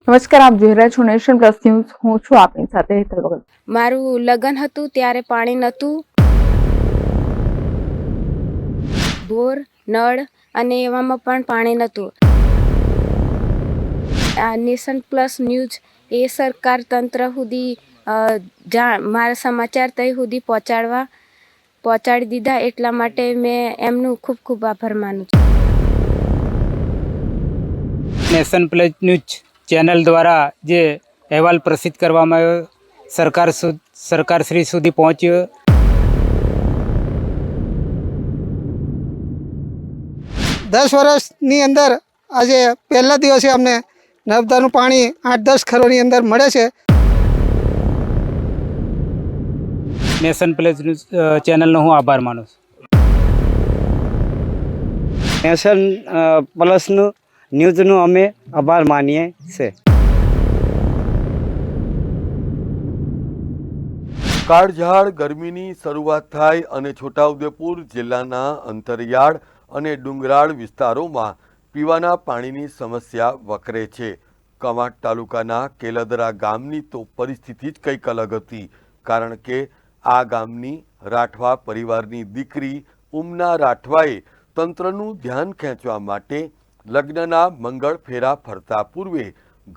નમસ્કાર, આપ જોઈ રહ્યા છો નેશન પ્લસ ન્યૂઝ. હું છું આપની સાથે હેતલ ભગત. મારું લગ્ન હતું ત્યારે પાણી નહોતું, બોર, નળ અને એવામાં પણ પાણી નહોતું. આ નેશન પ્લસ ન્યૂઝ એ સરકાર તંત્ર સુધી મારા સમાચાર તઈ સુધી પહોંચાડી દીધા, એટલા માટે મેં એમનું ખૂબ ખૂબ આભાર માનું છું. નેશન પ્લસ ન્યૂઝ ચેનલ દ્વારા જે અહેવાલ પ્રસિદ્ધ કરવામાં આવ્યો સરકારશ્રી સુધી પહોંચ્યો. 10 વર્ષની અંદર આજે પહેલા દિવસે અમને નર્મદાનું પાણી 8-10 ઘરોની અંદર મળે છે. નેશન પ્લસ ન્યૂઝ ચેનલનો હું આભાર માનું છું. નેશન પ્લસનું ન્યૂઝનો અમે આભાર માનીએ છીએ. કાળઝાળ ગરમીની શરૂઆત થાય અને છોટાઉદેપુર જિલ્લાના અંતરિયાળ અને ડુંગરાળ વિસ્તારોમાં પીવાના પાણીની સમસ્યા વકરે છે. કવાંટ તાલુકાના કેલદરા ગામની તો પરિસ્થિતિ જ કંઈક અલગ હતી, કારણ કે આ ગામની રાઠવા પરિવારની દીકરી ઉમના રાઠવાએ તંત્રનું ધ્યાન ખેંચવા માટે લગ્નના મંગળ ફેરા ફરતા પૂર્વે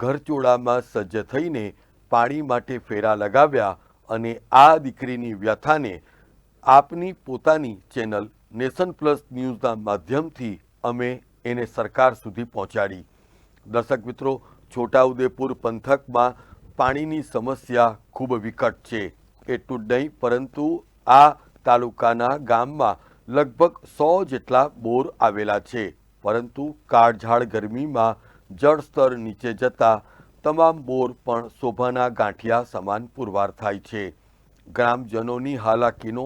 ઘરચોળામાં સજ્જ થઈને પાણી માટે ફેરા લગાવ્યા અને આ દીકરીની વ્યથાને આપની પોતાની ચેનલ નેશન પ્લસ ન્યૂઝના માધ્યમથી અમે એને સરકાર સુધી પહોંચાડી. દર્શક મિત્રો, છોટાઉદેપુર પંથકમાં પાણીની સમસ્યા ખૂબ વિકટ છે. એટલું જ નહીં, પરંતુ આ તાલુકાના ગામમાં લગભગ 100 જેટલા બોર આવેલા છે, પરંતુ કાળઝાળ ગરમીમાં જળસ્તર નીચે જતા તમામ બોર પણ શોભાના ગાંઠિયા સમાન પુરવાર થાય છે. ગ્રામજનોની હાલાકીનો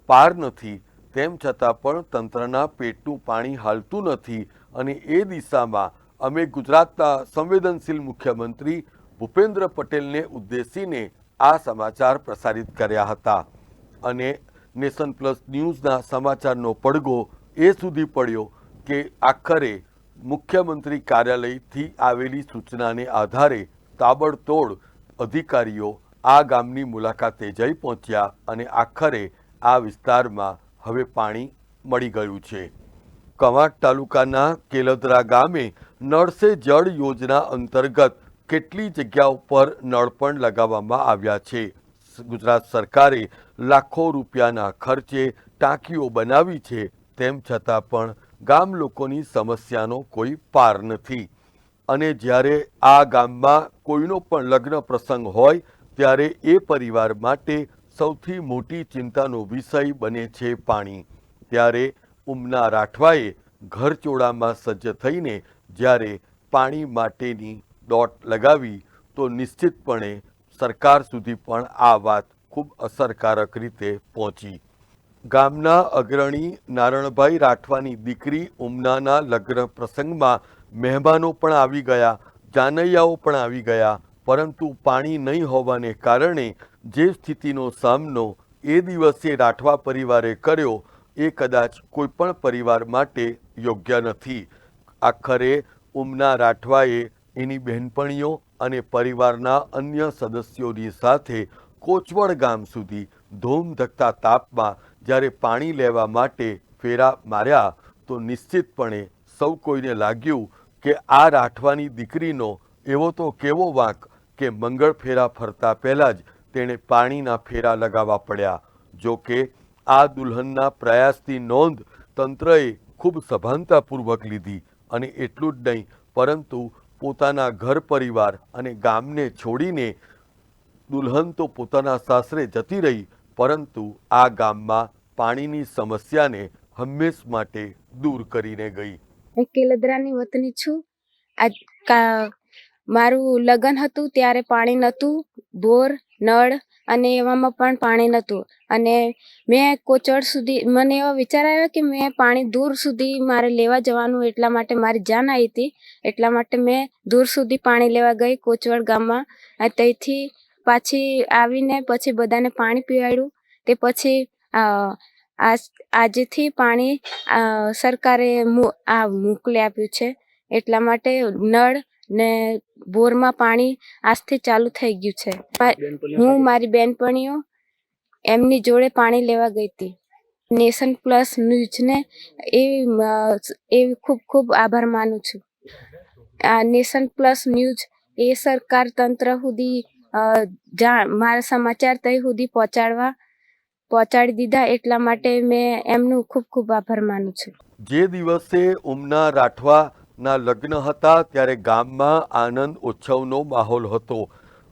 પાર નથી, તેમ છતાં પણ તંત્રના પેટનું પાણી હાલતું નથી અને એ દિશામાં અમે ગુજરાતના સંવેદનશીલ મુખ્યમંત્રી ભૂપેન્દ્ર પટેલને ઉદ્દેશીને આ સમાચાર પ્રસારિત કર્યા હતા. અને નેશન પ્લસ ન્યૂઝના સમાચારનો પડઘો એ સુધી પડ્યો કે આખરે મુખ્યમંત્રી કાર્યાલયથી આવેલી સૂચનાને આધારે તાબડતોડ અધિકારીઓ આ ગામની મુલાકાતે જઈ પહોંચ્યા અને આખરે આ વિસ્તારમાં હવે પાણી મળી ગયું છે. કવાંટ તાલુકાના કેલદરા ગામે નળ સે જળ યોજના અંતર્ગત કેટલી જગ્યાઓ પર નળ પણ લગાવવામાં આવ્યા છે. ગુજરાત સરકારે લાખો રૂપિયાના ખર્ચે ટાંકીઓ બનાવી છે, તેમ છતાં પણ ગામ લોકોની સમસ્યાનો કોઈ પાર નથી. અને જ્યારે આ ગામમાં કોઈનો પણ લગ્ન પ્રસંગ હોય ત્યારે એ પરિવાર માટે સૌથી મોટી ચિંતાનો વિષય બને છે પાણી. ત્યારે ઉમના રાઠવાએ ઘરચોળામાં સજ્જ થઈને જ્યારે પાણી માટેની દોટ લગાવી તો નિશ્ચિતપણે સરકાર સુધી પણ આ વાત ખૂબ અસરકારક રીતે પહોંચી. ગામના અગ્રણી નારણભાઈ રાઠવાની દીકરી ઉમનાના લગ્ન પ્રસંગમાં મહેમાનો પણ આવી ગયા, જાનૈયાઓ પણ આવી ગયા, પરંતુ પાણી નહીં હોવાને કારણે જે સ્થિતિનો સામનો એ દિવસે રાઠવા પરિવારે કર્યો એ કદાચ કોઈપણ પરિવાર માટે યોગ્ય નથી. આખરે ઉમના રાઠવાએ એની બહેનપણીઓ અને પરિવારના અન્ય સદસ્યોની સાથે કોચવડ ગામ સુધી ધોમધકતા તાપમાં જ્યારે પાણી લેવા માટે ફેરા માર્યા તો નિશ્ચિતપણે સૌ કોઈને લાગ્યું કે આ રાઠવાની દીકરીનો એવો તો કેવો વાંક કે મંગળ ફેરા ફરતા પહેલાં જ તેણે પાણીના ફેરા લગાવવા પડ્યા. જો કે આ દુલ્હનના પ્રયાસની નોંધ તંત્રએ ખૂબ સભાનતાપૂર્વક લીધી અને એટલું જ નહીં, પરંતુ પોતાના ઘર પરિવાર અને ગામને છોડીને દુલ્હન તો પોતાના સાસરે જતી રહી, પરંતુ આ ગામમાં પાણીની સમસ્યાને હંમેશ માટે દૂર કરીને ગઈ. હું કેલદરાની વતની છું. મારું લગ્ન હતું ત્યારે પાણી નહોતું, બોર, નળ અને એવામાં પણ પાણી નહોતું. અને મેં કોચવડ સુધી મને એવો વિચાર આવ્યો કે મેં પાણી દૂર સુધી મારે લેવા જવાનું, એટલા માટે મારી જાન આવી હતી, એટલા માટે મેં દૂર સુધી પાણી લેવા ગઈ કોચવડ ગામમાં. ત્યાંથી પાછી આવીને પછી બધાને પાણી પીવાડ્યું. તે પછી આજથી પાણી સરકારે મોકલી આપ્યું છે, એટલા માટે નળ ને બોરમાં પાણી આજથી ચાલુ થઈ ગયું છે. હું મારી બેનપણીઓ એમની જોડે પાણી લેવા ગઈ હતી. નેશન પ્લસ ન્યૂઝને એ ખૂબ ખૂબ આભાર માનું છું. આ નેશન પ્લસ ન્યૂઝ એ સરકાર તંત્ર સુધી મારા સમાચાર તઈ સુધી પહોંચાડી દીધા, એટલા માટે મેં એમનું ખૂબ ખૂબ આભાર માનું છું. જે દિવસે ઉમના રાઠવાના લગ્ન હતા ત્યારે ગામમાં આનંદ ઉત્સવનો માહોલ હતો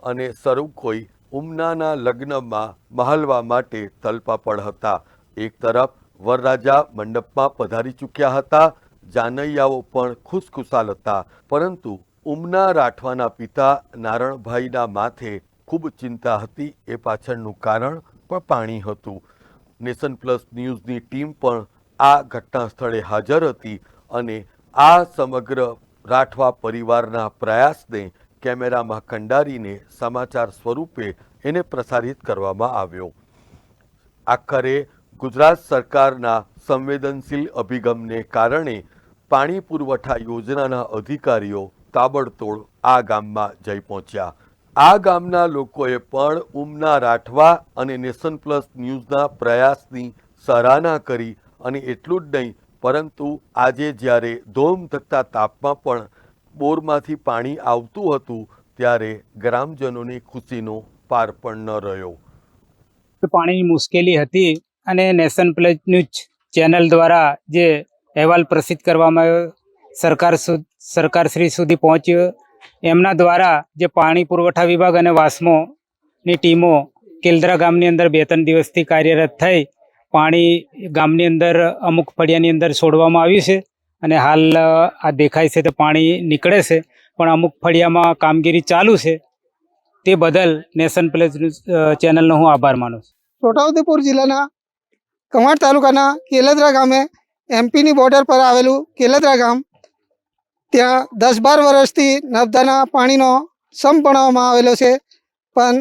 અને સૌ કોઈ ઉમનાના લગ્નમાં મહાલવા માટે તલપાપડ હતા. એક તરફ વરરાજા મંડપમાં પધારી ચૂક્યા હતા, જાનૈયાઓ પણ ખુશખુશાલ હતા, પરંતુ ઉમના રાઠવાના પિતા નારણભાઈના માથે ખૂબ ચિંતા હતી. એ પાછળનું કારણ પણ પાણી હતું. નેશન પ્લસ ન્યૂઝની ટીમ પણ આ ઘટના સ્થળે હાજર હતી અને આ સમગ્ર રાઠવા પરિવારના પ્રયાસને કેમેરામાં કંડારીને સમાચાર સ્વરૂપે એને પ્રસારિત કરવામાં આવ્યો. આખરે ગુજરાત સરકારના સંવેદનશીલ અભિગમને કારણે પાણી પુરવઠા યોજનાના અધિકારીઓ તાબડતોડ આ ગામમાં જઈ પહોંચ્યા. આ ગામના લોકોએ પણ ઉમના રાઠવા અને નેશન પ્લસ ન્યૂઝના પ્રયાસની સરાહના કરી અને એટલું જ નહીં, પરંતુ આજે જ્યારે ધોમધકતા તાપમાં પણ બોરમાંથી પાણી આવતું હતું ત્યારે ગ્રામજનોની ખુશીનો પાર પણ ન રહ્યો. પાણીની મુશ્કેલી હતી અને નેશન પ્લસ ન્યૂઝ ચેનલ દ્વારા જે અહેવાલ પ્રસિદ્ધ કરવામાં આવ્યો સરકારશ્રી સુધી પહોંચ્યો, એમના દ્વારા જે પાણી પુરવઠા વિભાગ અને વાસ્મોની ટીમો કેલદરા ગામની અંદર 2-3 દિવસથી કાર્યરત થઈ પાણી ગામની અંદર અમુક ફળિયાની અંદર છોડવામાં આવ્યું છે અને હાલ આ દેખાય છે તો પાણી નીકળે છે, પણ અમુક ફળિયામાં કામગીરી ચાલુ છે. તે બદલ નેશન પ્લસ ચેનલનો હું આભાર માનું છું. છોટાઉદેપુર જિલ્લાના કવાંટ તાલુકાના કેલદરા ગામે એમપીની બોર્ડર પર આવેલું કેલદરા ગામ, ત્યાં 10-12 વર્ષથી નર્મદાના પાણીનો સંપ બનાવવામાં આવેલો છે, પણ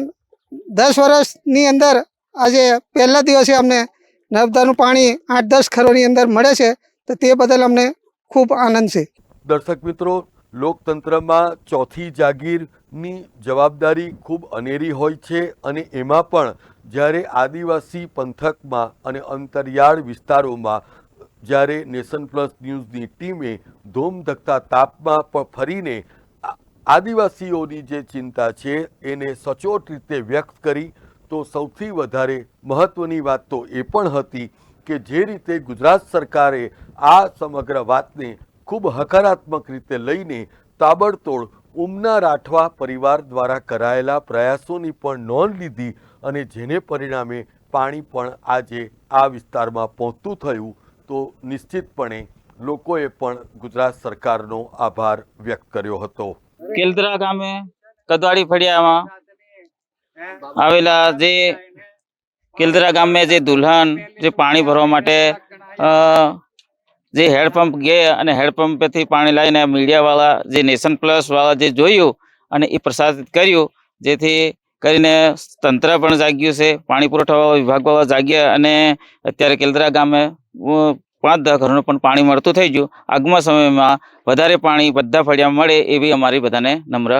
10 વર્ષની અંદર આજે પહેલા દિવસે અમને નર્મદાનું પાણી 8-10 ખરોની અંદર મળે છે, તો તે બદલ અમને ખૂબ આનંદ છે. દર્શક મિત્રો, લોકતંત્રમાં ચોથી જાગીરની જવાબદારી ખૂબ અનેરી હોય છે અને એમાં પણ જ્યારે આદિવાસી પંથકમાં અને અંતરિયાળ વિસ્તારોમાં જ્યારે નેશન પ્લસ ન્યૂઝની ટીમે ધોમધકતા તાપમાં પણ ફરીને આદિવાસીઓની જે ચિંતા છે એને સચોટ રીતે વ્યક્ત કરી, તો સૌથી વધારે મહત્ત્વની વાત તો એ પણ હતી કે જે રીતે ગુજરાત સરકારે આ સમગ્ર વાતને ખૂબ હકારાત્મક રીતે લઈને તાબડતોડ ઉમના રાઠવા પરિવાર દ્વારા કરાયેલા પ્રયાસોની પણ નોંધ લીધી અને જેને પરિણામે પાણી પણ આજે આ વિસ્તારમાં પહોંચતું થયું, તો નિશ્ચિતપણે લોકોએ પણ ગુજરાત સરકારનો આભાર વ્યક્ત કર્યો હતો. કેલદરા ગામે કદવાડી ફળિયામાં આવેલા જે કેલદરા ગામે જે દુલ્હન જે પાણી ભરવા માટે જે હેડપંપ ગયા અને હેડપંપથી પાણી લાવીને મીડિયાવાળા જે નેશન પ્લસ વાળા જે જોયું અને એ પ્રસારિત કર્યું, જેથી કરીને તંત્ર પણ જાગ્યું છે, પાણી પુરવઠા વિભાગવાળા જાગ્યા અને અત્યારે કેલદરા ગામે 5-10 ઘરોનું પણ પાણી મળતું થઈ ગયું. આગમા સમયમાં વધારે પાણી બધા ફળિયામાં મળે એવી અમારી બધાને નમ્ર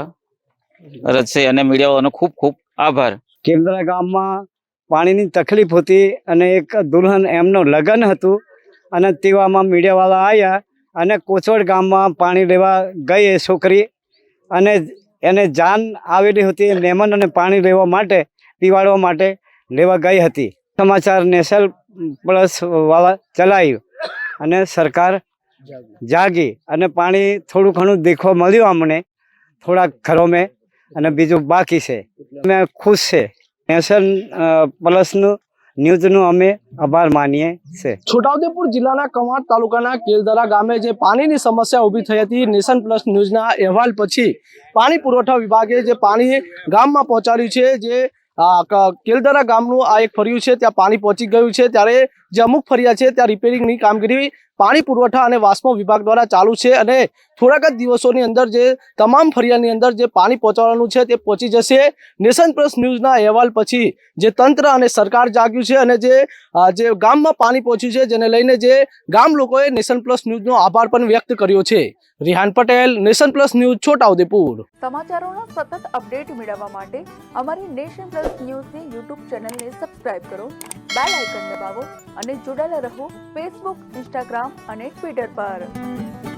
અરજ છે અને મીડિયાવાળાનો ખૂબ ખૂબ આભાર. કેલદરા ગામમાં પાણીની તકલીફ હતી અને એક દુલ્હન એમનું લગ્ન હતું અને તેવામાં મીડિયાવાળા આવ્યા અને કોચોડ ગામમાં પાણી લેવા ગઈ એ છોકરી અને એને જાન આવેલી હતી. મહેમાનોને પાણી લેવા માટે પીવાડવા માટે લેવા ગઈ હતી. સમાચાર નેશન પ્લસ વાળા ચલાવ્યું અને સરકાર જાગી અને પાણી થોડું ઘણું દેખવા મળ્યું અમને થોડાક ઘરો મેં અને બીજું બાકી છે. અમે ખુશ છે. નેશન પ્લસનું ન્યૂઝનું અમે આભાર માનીએ છીએ. છોટાઉદેપુર જિલ્લાના કવાંટ તાલુકાના કેલદરા ગામે જે પાણીની સમસ્યા ઊભી થઈ હતી, નેશન પ્લસ ન્યૂઝના અહેવાલ પછી પાણી પુરવઠા વિભાગે જે પાણી ગામમાં પહોંચાડ્યું છે, જે કેલદરા ગામનું આ એક ફર્યું છે ત્યાં પાણી પહોંચી ગયું છે, ત્યારે જે અમુક ફરિયા છે ત્યાં રિપેરિંગની કામગીરી પાણી પુરવઠા અને વાસ્મો વિભાગ દ્વારા ચાલુ છે અને થોડાક જ દિવસોની અંદર જે તમામ ફરિયાની અંદર જે પાણી પહોંચાડવાનું છે તે પહોંચી જશે. નેશન પ્લસ ન્યૂઝના અહેવાલ પછી જે તંત્ર અને સરકાર જાગ્યું છે અને જે ગામમાં પાણી પહોંચ્યું છે જેને લઈને જે ગામ લોકોએ નેશન પ્લસ ન્યૂઝનો આભાર પણ વ્યક્ત કર્યો છે. Rihan Patel, nation plus news, Chhota Udepur. સમાચારોના સતત અપડેટ મેળવવા માટે અમારી નેશન પ્લસ ન્યૂઝની યુટ્યુબ ચેનલને સબસ્ક્રાઇબ કરો, બેલ આઇકન દબાવો અને જોડાયેલા રહો ફેસબુક, ઇન્સ્ટાગ્રામ અને ટ્વિટર પર.